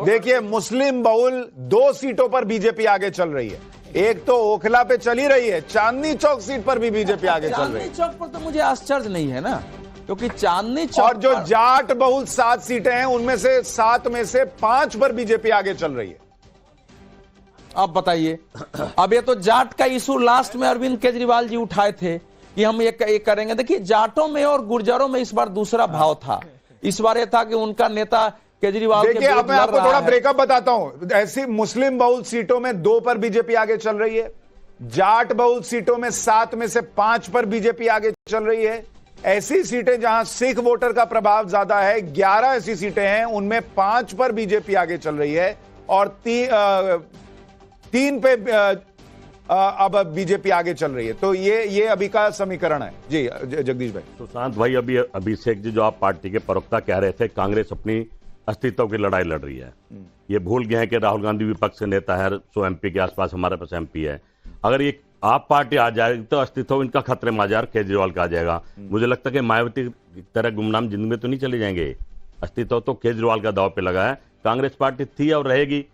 देखिए, मुस्लिम बहुल 2 सीटों पर बीजेपी आगे चल रही है। एक तो ओखला पे चली रही है, चांदनी चौक सीट पर भी बीजेपी आगे चल रही है। चांदनी चौक पर तो मुझे आश्चर्य नहीं है ना, क्योंकि चांदनी चौक और जो जाट बहुल 7 सीटें हैं, उनमें से 7 में से 5 पर बीजेपी आगे चल रही है। अब बताइए, अब ये तो जाट का इशू लास्ट में अरविंद केजरीवाल जी उठाए थे कि हम ये करेंगे। देखिए, जाटों में और गुर्जरों में इस बार दूसरा भाव था। इस बार ये था कि उनका नेता केजरीवाल देखिए, अब मैं आपको थोड़ा ब्रेकअप बताता हूं। ऐसी मुस्लिम बहुल सीटों में 2 पर बीजेपी आगे चल रही है, जाट बहुल सीटों में 7 में से 5 पर बीजेपी आगे चल रही है। ऐसी सीटें जहां सिख वोटर का प्रभाव ज्यादा है, 11 ऐसी सीटें हैं, उनमें 5 पर बीजेपी आगे चल रही है और 3 पे अब बीजेपी आगे चल रही है। तो ये अभी का समीकरण है। जी जगदीश भाई। सुशांत भाई, अभी अभिषेक जी जो आप पार्टी के प्रवक्ता कह रहे थे, कांग्रेस अपनी अस्तित्व की लड़ाई लड़ रही है। ये भूल गए हैं कि राहुल गांधी विपक्ष के नेता है, 100 MP के आसपास हमारे पास MP है। अगर ये आप पार्टी आ जाएगी तो अस्तित्व इनका खतरे में आ जाएगा, केजरीवाल का आ जाएगा। मुझे लगता है कि मायावती की तरह गुमनाम जिंदगी में तो नहीं चले जाएंगे। अस्तित्व तो केजरीवाल का दाव पे लगा है। कांग्रेस पार्टी थी और रहेगी।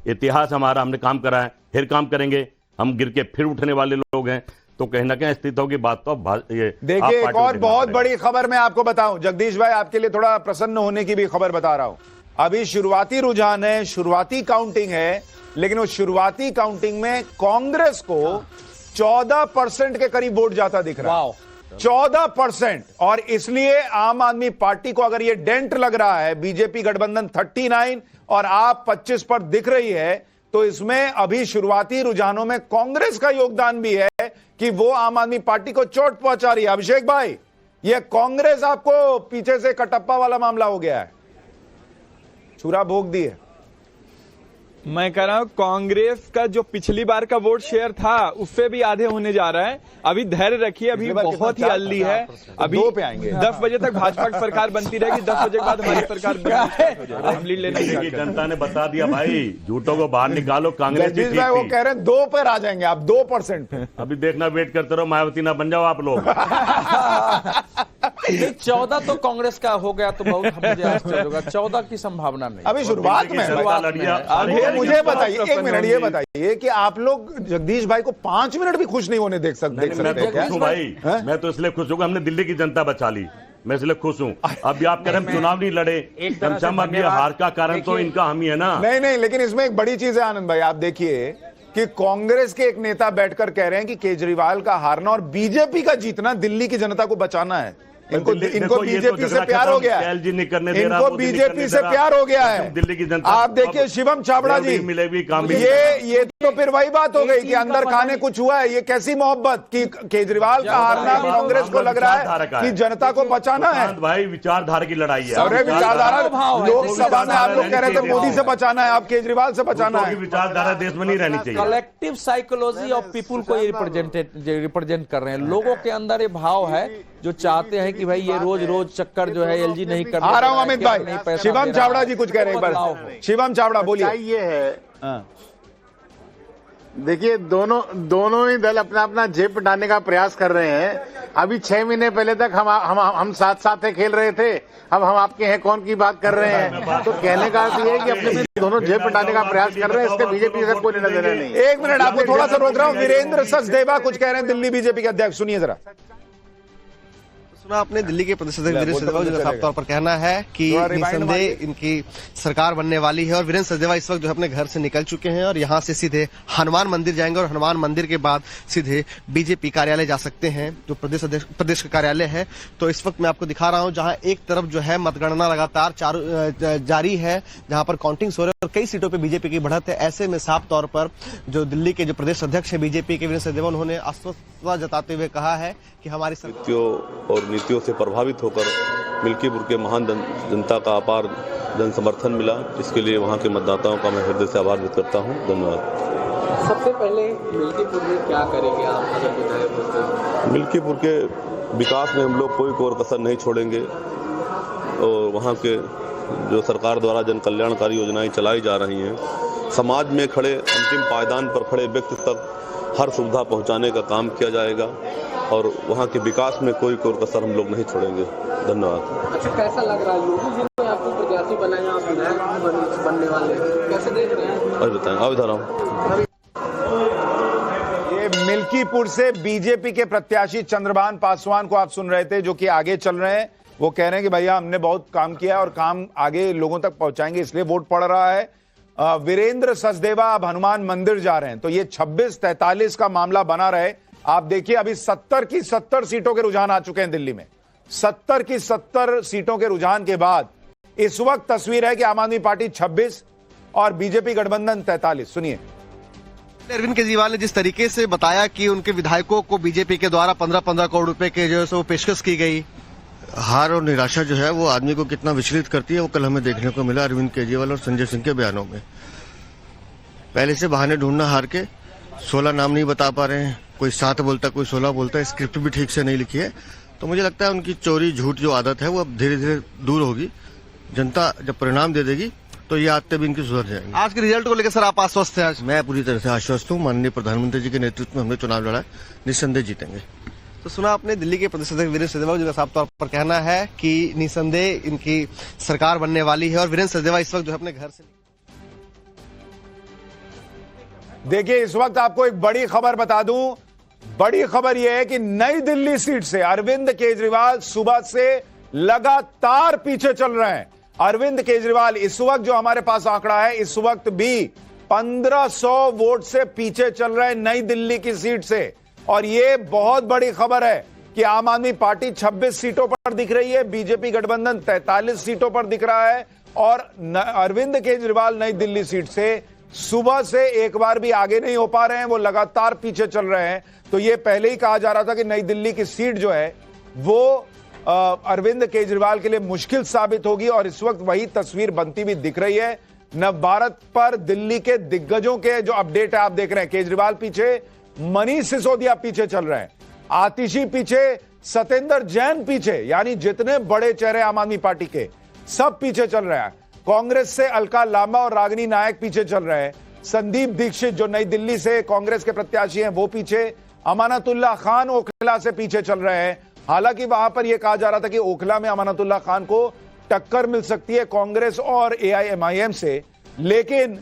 इतिहास हमारा, हमने काम करा है, फिर काम करेंगे। हम गिर के फिर उठने वाले लोग हैं। तो कहीं ना कहीं अस्तित्व की बात तो देखिए, एक और बहुत बड़ी खबर मैं आपको बताऊं जगदीश भाई, आपके लिए थोड़ा प्रसन्न होने की भी खबर बता रहा हूं। अभी शुरुआती रुझान है, शुरुआती काउंटिंग है, लेकिन उस शुरुआती काउंटिंग में कांग्रेस को 14% के करीब वोट जाता दिख रहा है। 14%। और इसलिए आम आदमी पार्टी को अगर ये डेंट लग रहा है, बीजेपी गठबंधन 39 और आप 25 पर दिख रही है, तो इसमें अभी शुरुआती रुझानों में कांग्रेस का योगदान भी है कि वो आम आदमी पार्टी को चोट पहुंचा रही है। अभिषेक भाई, ये कांग्रेस आपको पीछे से कटप्पा वाला मामला हो गया है, छुरा भोग दी है। मैं कह रहा हूं, कांग्रेस का जो पिछली बार का वोट शेयर था उससे भी आधे होने जा रहा है। अभी धैर्य रखिए, अभी बहुत ही अर्ली है। अभी 2 पे आएंगे। 10 बजे तक भाजपा की सरकार बनती रहेगी, 10 बजे के बाद हमारी सरकार हम लीड लेने की जनता ने बता दिया भाई, झूठों को बाहर निकालो। कांग्रेस जगदीश भाई वो कह रहे हैं 2 पर आ जाएंगे आप, 2% पे। अभी देखना, वेट करते रहो, मायावती ना बन जाओ आप लोग। 14 तो कांग्रेस का हो गया तो बहुत मुझे आश्चर्य होगा। 14 की संभावना नहीं। अभी शुरुआत में मुझे बताइए, 1 मिनट ये बताइए कि आप लोग जगदीश भाई को 5 मिनट भी खुश नहीं होने देख सकते क्या? भाई मैं तो इसलिए खुश हूँ, हमने दिल्ली की जनता बचा ली, मैं इसलिए खुश हूँ। अभी आप कह रहे हैं चुनाव नहीं लड़े, अभी हार का कारण तो इनका हम ही है ना। नहीं, लेकिन इसमें एक बड़ी चीज है आनंद भाई, आप देखिए कि कांग्रेस के एक नेता बैठकर कह रहे हैं कि केजरीवाल का हारना और बीजेपी का जीतना दिल्ली की जनता को बचाना है। इनको बीजेपी से प्यार हो गया है, इनको बीजेपी से प्यार हो गया है दिल्ली की जनता। आप देखिए शिवम छाबड़ा जी, ये तो फिर वही बात हो गई कि अंदर खाने कुछ हुआ है। ये कैसी मोहब्बत कि केजरीवाल का हारना कांग्रेस को लग रहा है कि जनता को बचाना है। भाई विचारधारा की लड़ाई है। अरे विचारधारा, लोकसभा में आप लोग कह रहे थे मोदी से बचाना है, आप केजरीवाल से बचाना है। विचारधारा देश में नहीं रहनी चाहिए। कलेक्टिव साइकोलॉजी ऑफ पीपुल को रिप्रेजेंट कर रहे हैं। लोगों के अंदर ये भाव है जो चाहते हैं कि भाई ये रोज चक्कर जो है एलजी नहीं करना। आ रहा हूं अमित भाई, शिवम छाबड़ा जी कुछ कह रहे हैं। शिवम छाबड़ा बोलिए। ये है, देखिए दोनों ही दल अपना अपना जेब डालने का प्रयास कर रहे हैं। अभी 6 महीने पहले तक हम साथ खेल रहे थे, अब हम आपके हैं कौन की बात कर रहे हैं। तो कहने का अर्थ ये है कि अपने दोनों जेब डालने का प्रयास कर रहे हैं, इसके बीजेपी से कोई लेना देना नहीं। 1 मिनट आपको थोड़ा सा रोक रहा हूं। वीरेंद्र सचदेवा कुछ कह रहे हैं, दिल्ली बीजेपी के अध्यक्ष, सुनिए जरा। सुना आपने दिल्ली के प्रदेश अध्यक्ष वीरेंद्र सचदेवा का साफ तौर पर कहना है कि निसंदेह इनकी सरकार बनने वाली है। और वीरेंद्र सचदेवा इस वक्त जो अपने घर से निकल चुके हैं और यहां से सीधे हनुमान मंदिर जाएंगे और हनुमान मंदिर के बाद सीधे बीजेपी कार्यालय जा सकते हैं, जो प्रदेश का कार्यालय है। तो इस वक्त मैं आपको दिखा रहा हूं, जहां एक तरफ जो है मतगणना लगातार जारी है, जहां पर काउंटिंग हो रही है और कई सीटों पर बीजेपी की बढ़त है। ऐसे में साफ तौर पर जो दिल्ली के जो प्रदेश अध्यक्ष है बीजेपी के वीरेंद्र सचदेवा, उन्होंने आश्वस्त जताते हुए कहा है कि हमारी नीतियों से प्रभावित होकर मिल्कीपुर के महान जनता का अपार जन समर्थन मिला। इसके लिए वहां के मतदाताओं का मैं हृदय से आभार व्यक्त करता हूं। धन्यवाद। सबसे पहले मिल्कीपुर में क्या करेंगे आप, अगर विधायक होते? मिल्कीपुर के विकास में हम लोग कोई कोर कसर नहीं छोड़ेंगे और वहां के जो सरकार द्वारा जन कल्याणकारी योजनाएं चलाई जा रही हैं, समाज में खड़े अंतिम पायदान पर खड़े व्यक्ति तक हर सुविधा पहुंचाने का काम किया जाएगा और वहां के विकास में कोई कसर हम लोग नहीं छोड़ेंगे। धन्यवाद। अच्छा, कैसा लग रहा है, योगी जी ने आपको प्रत्याशी बनाया, आप विधायक बनने वाले, कैसे देख रहे हैं? अभी बताएं, अभी बता रहा हूँ। ये मिल्कीपुर से बीजेपी के प्रत्याशी चंद्रभान पासवान को आप सुन रहे थे, जो कि आगे चल रहे हैं। वो कह रहे हैं कि भैया हमने बहुत काम किया और काम आगे लोगों तक पहुंचाएंगे, इसलिए वोट पड़ रहा है। वीरेंद्र सचदेवा अब हनुमान मंदिर जा रहे हैं, तो ये 26-43 का मामला बना रहे। आप देखिए अभी 70 की 70 सीटों के रुझान आ चुके हैं दिल्ली में। 70 की 70 सीटों के रुझान के बाद इस वक्त तस्वीर है कि आम आदमी पार्टी 26 और बीजेपी गठबंधन 43। सुनिए। अरविंद केजरीवाल ने जिस तरीके से बताया कि उनके विधायकों को बीजेपी के द्वारा 15-15 करोड़ रुपए के जो है वो पेशकश की गई। हार और निराशा जो है वो आदमी को कितना विचलित करती है, वो कल हमें देखने को मिला अरविंद केजरीवाल और संजय सिंह के बयानों में। पहले से बहाने ढूंढना हार के, 16 नाम नहीं बता पा रहे हैं, कोई 7 बोलता कोई 16 बोलता है, स्क्रिप्ट भी ठीक से नहीं लिखी है। तो मुझे लगता है उनकी चोरी झूठ जो आदत है वो अब धीरे धीरे दूर होगी। जनता जब परिणाम दे देगी तो ये आदतें भी इनकी सुधर जाएंगी। आज के रिजल्ट को लेकर सर आप आश्वस्त हैं? आज मैं पूरी तरह से आश्वस्त हूँ। माननीय प्रधानमंत्री जी के नेतृत्व में हमने चुनाव लड़ा है, निस्संदेह जीतेंगे। तो सुना आपने दिल्ली के प्रदेश अध्यक्ष वीरेंद्र सचदेवा जिनका साफ तौर पर कहना है कि निसंदेह इनकी सरकार बनने वाली है और वीरेंद्र सचदेवा इस वक्त जो है अपने घर से। देखिए इस वक्त आपको एक बड़ी खबर बता दूं। बड़ी खबर यह है कि नई दिल्ली सीट से अरविंद केजरीवाल सुबह से लगातार पीछे चल रहे हैं। अरविंद केजरीवाल इस वक्त जो हमारे पास आंकड़ा है, इस वक्त भी 1500 वोट से पीछे चल रहे हैं नई दिल्ली की सीट से। और यह बहुत बड़ी खबर है कि आम आदमी पार्टी 26 सीटों पर दिख रही है, बीजेपी गठबंधन 43 सीटों पर दिख रहा है। और अरविंद केजरीवाल नई दिल्ली सीट से सुबह से एक बार भी आगे नहीं हो पा रहे हैं, वो लगातार पीछे चल रहे हैं। तो ये पहले ही कहा जा रहा था कि नई दिल्ली की सीट जो है वो अरविंद केजरीवाल के लिए मुश्किल साबित होगी, और इस वक्त वही तस्वीर बनती भी दिख रही है। नवभारत पर दिल्ली के दिग्गजों के जो अपडेट है आप देख रहे हैं। केजरीवाल पीछे, मनीष सिसोदिया पीछे चल रहे हैं, आतिशी पीछे, सत्येंद्र जैन पीछे, यानी जितने बड़े चेहरे आम आदमी पार्टी के सब पीछे चल रहे हैं। कांग्रेस से अलका लांबा और रागिनी नायक पीछे चल रहे हैं। संदीप दीक्षित जो नई दिल्ली से कांग्रेस के प्रत्याशी हैं वो पीछे। अमानतुल्लाह खान ओखला से पीछे चल रहे हैं। हालांकि वहां पर यह कहा जा रहा था कि ओखला में अमानतुल्लाह खान को टक्कर मिल सकती है कांग्रेस और AIMIM से, लेकिन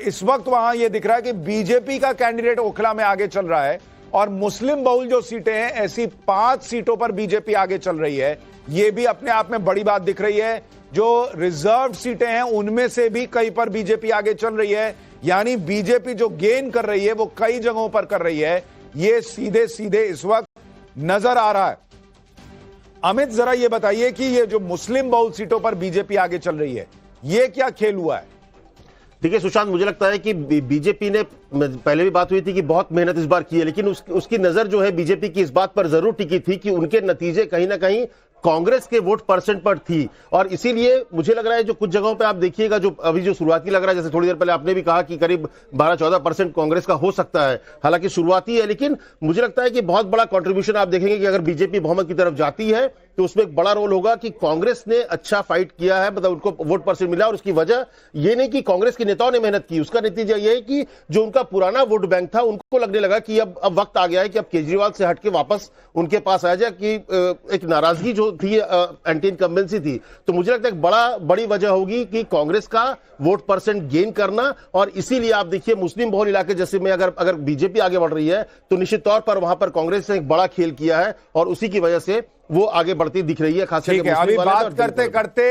इस वक्त वहां यह दिख रहा है कि बीजेपी का कैंडिडेट ओखला में आगे चल रहा है। और मुस्लिम बहुल जो सीटें हैं, ऐसी 5 सीटों पर बीजेपी आगे चल रही है। यह भी अपने आप में बड़ी बात दिख रही है। जो रिजर्व सीटें हैं उनमें से भी कई पर बीजेपी आगे चल रही है, यानी बीजेपी जो गेन कर रही है वो कई जगहों पर कर रही है। ये सीधे सीधे इस वक्त नजर आ रहा है। अमित जरा ये बताइए कि ये जो मुस्लिम बहुल सीटों पर बीजेपी आगे चल रही है, ये क्या खेल हुआ है? देखिए सुशांत, मुझे लगता है कि बीजेपी ने, पहले भी बात हुई थी कि बहुत मेहनत इस बार की है, लेकिन उसकी नजर जो है बीजेपी की इस बात पर जरूर टिकी थी कि उनके नतीजे कहीं ना कहीं कांग्रेस के वोट परसेंट पर थी। और इसीलिए मुझे लग रहा है जो कुछ जगहों पे आप देखिएगा, जो अभी जो शुरुआती लग रहा है, जैसे थोड़ी देर पहले आपने भी कहा कि करीब 12-14% कांग्रेस का हो सकता है, हालांकि शुरुआती है, लेकिन मुझे लगता है कि बहुत बड़ा कंट्रीब्यूशन आप देखेंगे कि अगर बीजेपी बहुमत की तरफ जाती है तो उसमें एक बड़ा रोल होगा कि कांग्रेस ने अच्छा फाइट किया है, मतलब उनको वोट परसेंट मिला। और उसकी वजह यह नहीं कि कांग्रेस के नेताओं ने मेहनत की, उसका नतीजा यह है कि जो उनका पुराना वोट बैंक था उनको लगने लगा कि अब वक्त आ गया है कि अब केजरीवाल से हटके वापस उनके पास आ जाए, कि एक नाराजगी जो थी, एंटी इनकम्बेंसी थी। तो मुझे लगता है बड़ी वजह होगी कि कांग्रेस का वोट परसेंट गेन करना। और इसीलिए आप देखिए मुस्लिम बहुल इलाके जैसे में अगर बीजेपी आगे बढ़ रही है तो निश्चित तौर पर वहां पर कांग्रेस ने एक बड़ा खेल किया है और उसी की वजह से वो आगे बढ़ती दिख रही है। खास करके अभी बात करते करते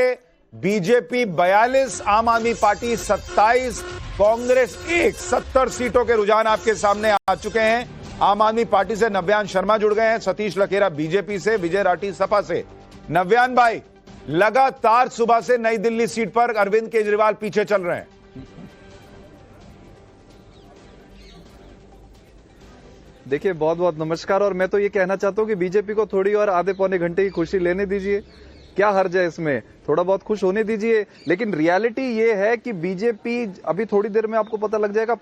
बीजेपी 42, आम आदमी पार्टी 27, कांग्रेस 1, 70 सीटों के रुझान आपके सामने आ चुके हैं। आम आदमी पार्टी से नव्यान शर्मा जुड़ गए हैं, सतीश लखेरा बीजेपी से, विजय राठी सपा से। नव्यान भाई, लगातार सुबह से नई दिल्ली सीट पर अरविंद केजरीवाल पीछे चल रहे हैं। देखिए बहुत बहुत नमस्कार। और मैं तो ये कहना चाहता हूँ कि बीजेपी को थोड़ी और आधे पौने घंटे की खुशी लेने दीजिए, क्या हर्ज है इसमें, थोड़ा बहुत खुश होने दीजिए। लेकिन रियलिटी ये है कि बीजेपी, अभी थोड़ी देर में आपको पता लग जाएगा